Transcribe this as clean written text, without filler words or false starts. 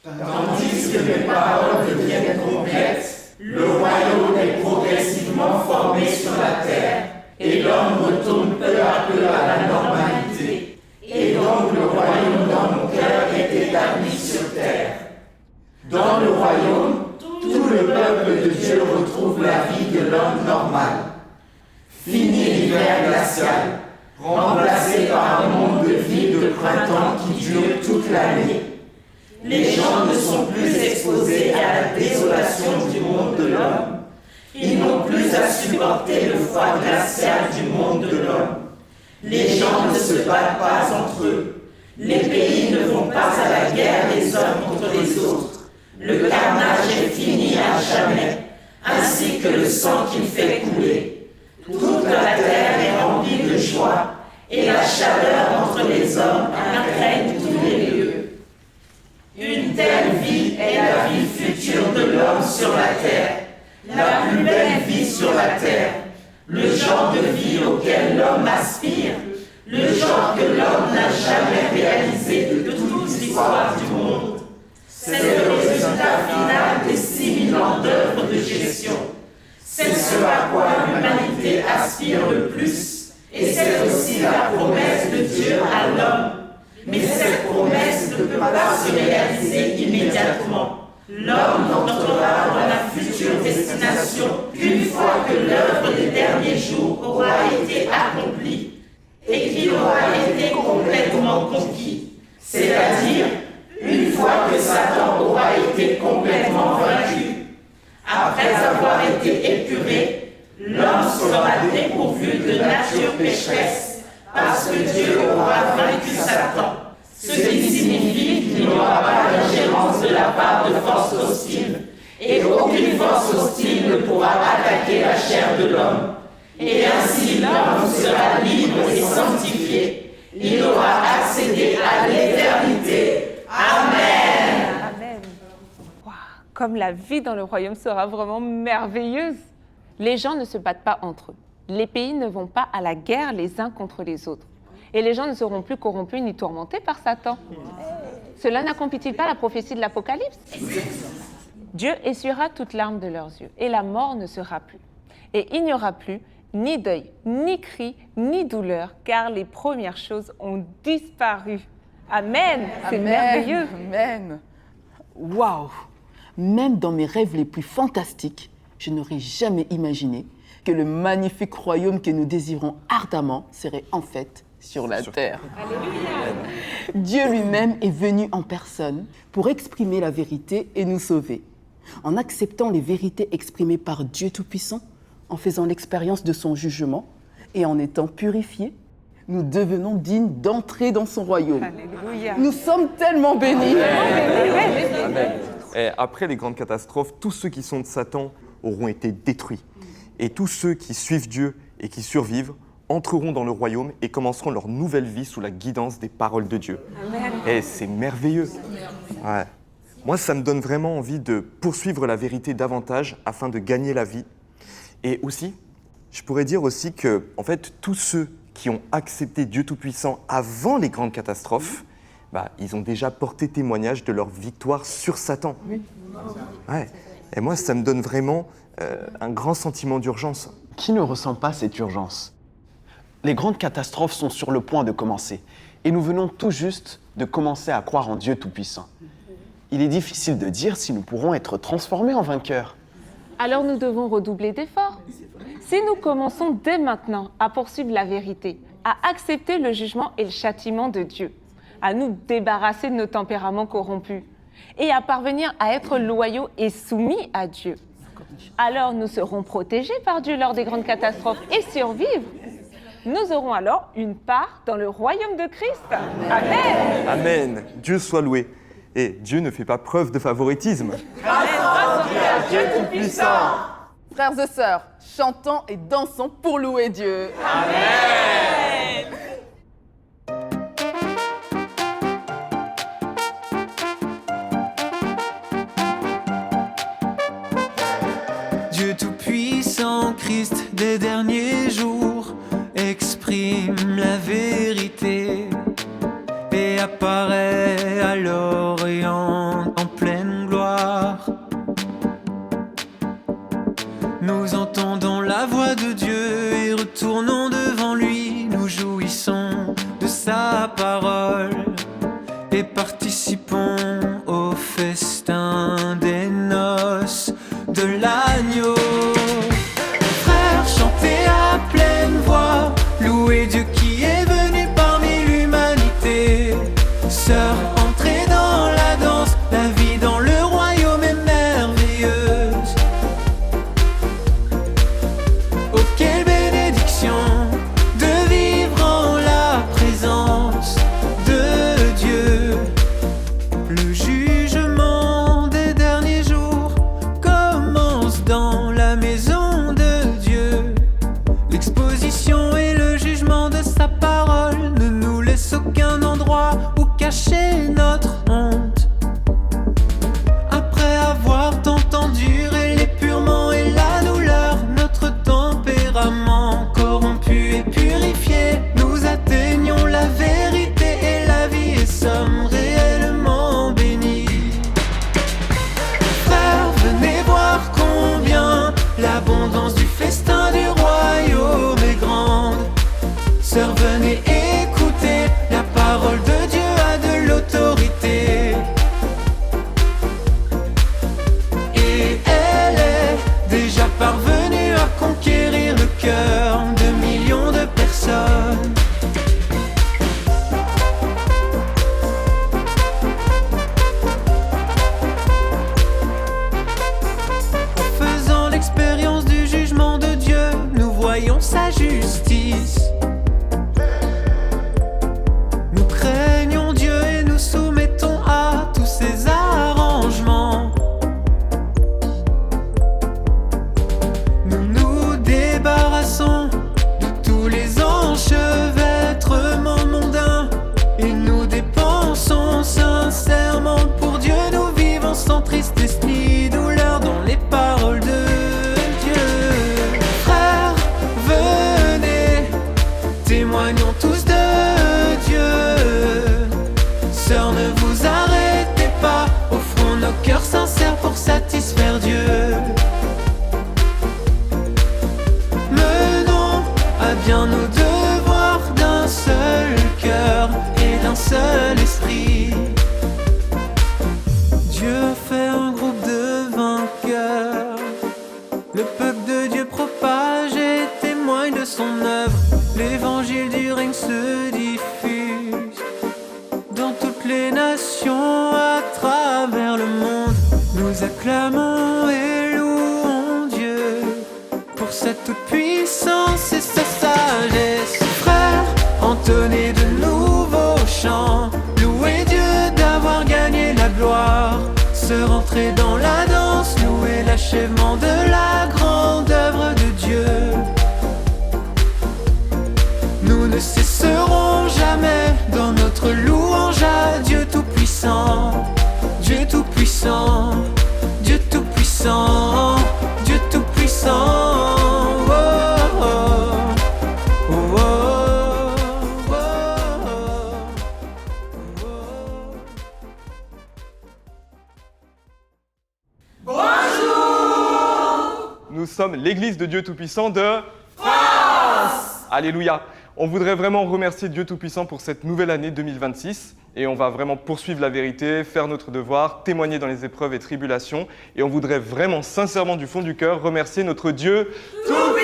Tandis que mes paroles deviennent complètes, le royaume est progressivement formé sur la terre, et l'homme retourne peu à peu à la normalité. Et donc le royaume dans mon cœur est établi sur terre. Dans le royaume, tout le peuple de Dieu retrouve la vie de l'homme normal. Fini l'hiver glacial, remplacé par un monde de vie de printemps qui dure toute l'année. Les gens ne sont plus exposés à la désolation du monde de l'homme. Ils n'ont plus à supporter le froid glacial du monde de l'homme. Les gens ne se battent pas entre eux. Les pays ne vont pas à la guerre les uns contre les autres. Le carnage est fini à jamais, ainsi que le sang qu'il fait couler. Toute la terre est remplie de joie, et la chaleur entre les hommes imprègne tous les lieux. Une telle vie est la vie future de l'homme sur la terre, la plus belle vie sur la terre, le genre de vie auquel l'homme aspire, le genre que l'homme n'a jamais réalisé de toute l'histoire du monde. C'est le résultat final des 6000 ans d'œuvre de gestion. C'est ce à quoi l'humanité aspire le plus, et c'est aussi la promesse de Dieu à l'homme. Mais cette promesse ne peut pas se réaliser immédiatement. L'homme n'entrera dans la future destination qu'une fois que l'œuvre des derniers jours aura été accomplie et qu'il aura été complètement conquis. C'est-à-dire, une fois que Satan aura été complètement vaincu. Après avoir été épuré, l'homme sera dépourvu de nature pécheresse, parce que Dieu aura vaincu Satan, ce qui signifie qu'il n'y aura pas d'ingérence de la part de forces hostiles, et aucune force hostile ne pourra attaquer la chair de l'homme. Et ainsi l'homme sera libre et sanctifié. Il aura accédé à l'éternité. Amen. Amen. Wow. Comme la vie dans le royaume sera vraiment merveilleuse. Les gens ne se battent pas entre eux. Les pays ne vont pas à la guerre les uns contre les autres. Et les gens ne seront plus corrompus ni tourmentés par Satan. Cela n'accomplit-il pas la prophétie de l'Apocalypse? Dieu essuiera toute larme de leurs yeux, et la mort ne sera plus. Et il n'y aura plus ni deuil, ni cri, ni douleur, car les premières choses ont disparu. Amen. C'est merveilleux. Amen. Waouh! Même dans mes rêves les plus fantastiques, je n'aurais jamais imaginé que le magnifique royaume que nous désirons ardemment serait en fait sur la terre. Alléluia. Dieu lui-même est venu en personne pour exprimer la vérité et nous sauver. En acceptant les vérités exprimées par Dieu Tout-Puissant, en faisant l'expérience de son jugement et en étant purifiés, nous devenons dignes d'entrer dans son royaume. Alléluia. Nous sommes tellement bénis. Amen. Et après les grandes catastrophes, tous ceux qui sont de Satan auront été détruits. Et tous ceux qui suivent Dieu et qui survivent entreront dans le royaume et commenceront leur nouvelle vie sous la guidance des paroles de Dieu. Amen. Et c'est merveilleux. Ouais. Moi, ça me donne vraiment envie de poursuivre la vérité davantage afin de gagner la vie. Et aussi, je pourrais dire aussi que, en fait, tous ceux qui ont accepté Dieu Tout-Puissant avant les grandes catastrophes, ils ont déjà porté témoignage de leur victoire sur Satan. Oui. Ouais. Et moi, ça me donne vraiment un grand sentiment d'urgence. Qui ne ressent pas cette urgence? Les grandes catastrophes sont sur le point de commencer. Et nous venons tout juste de commencer à croire en Dieu Tout-Puissant. Il est difficile de dire si nous pourrons être transformés en vainqueurs. Alors nous devons redoubler d'efforts. Si nous commençons dès maintenant à poursuivre la vérité, à accepter le jugement et le châtiment de Dieu, à nous débarrasser de nos tempéraments corrompus et à parvenir à être loyaux et soumis à Dieu, alors nous serons protégés par Dieu lors des grandes catastrophes et survivre. Nous aurons alors une part dans le royaume de Christ. Amen. Amen. Dieu soit loué. Et Dieu ne fait pas preuve de favoritisme. Dieu Tout-Puissant. Frères et sœurs, chantons et dansons pour louer Dieu. Amen. Dieu Tout-Puissant, Christ des derniers jours, exprime la vérité et apparaît à l'Orient en tournons devant lui, nous jouissons de sa parole et participons au festin des noces de l'agneau. Frères, chantez à pleine voix, louez Dieu qui est venu parmi l'humanité. Sœurs, entrez dans la danse, la vie dans le royaume est merveilleuse. Oh, quelle bénédiction de vivre en la présence de Dieu. Le jugement des derniers jours commence dans la maison de Dieu. L'exposition et le jugement de sa parole ne nous laissent aucun endroit où cacher notre honte. Après avoir tant enduré l'épurement et la douleur, notre tempérament corrompu et purifié, nous atteignons la vérité et la vie et sommes réellement bénis. Frères, venez voir combien l'abondance du festin du royaume est grande. Sœurs, venez écouter, la parole de Dieu a de l'autorité. Et elle est déjà parvenue à conquérir le cœur de millions de personnes. En faisant l'expérience du jugement de Dieu, nous voyons sa justice. Nous craignons Dieu et nous soumettons à tous ses arrangements. Nous nous débarrassons de tous les enchevêtrements mondains et nous dépensons sincèrement pour Dieu. Nous vivons sans tristesse ni douleur dans les paroles de Dieu. Frères, venez, témoignons tous de Dieu. Sœurs, ne vous arrêtez pas, offrons nos cœurs sincères pour satisfaire Dieu. Menons à bien nos devoirs d'un seul cœur et d'un seul esprit. Dieu a fait un groupe de vainqueurs. Le peuple de Dieu propage et témoigne de son œuvre. L'évangile du règne se diffuse dans toutes les nations à travers le monde. Nous acclamons et louons Dieu pour sa toute-puissance et sa sagesse. Frères, entonnez de nouveaux chants, louez Dieu d'avoir gagné la gloire. Se rentrer dans la danse, louer l'achèvement de la grande œuvre de Dieu. Nous ne cesserons jamais dans notre louange à Dieu Tout-Puissant. Dieu Tout-Puissant, Dieu Tout-Puissant, Dieu Tout-Puissant. Oh, oh, oh, oh, oh, oh, oh. Nous sommes l'Église de Dieu Tout-Puissant de France. Alléluia. On voudrait vraiment remercier Dieu Tout-Puissant pour cette nouvelle année 2026 et on va vraiment poursuivre la vérité, faire notre devoir, témoigner dans les épreuves et tribulations et on voudrait vraiment sincèrement du fond du cœur remercier notre Dieu Tout-Puissant.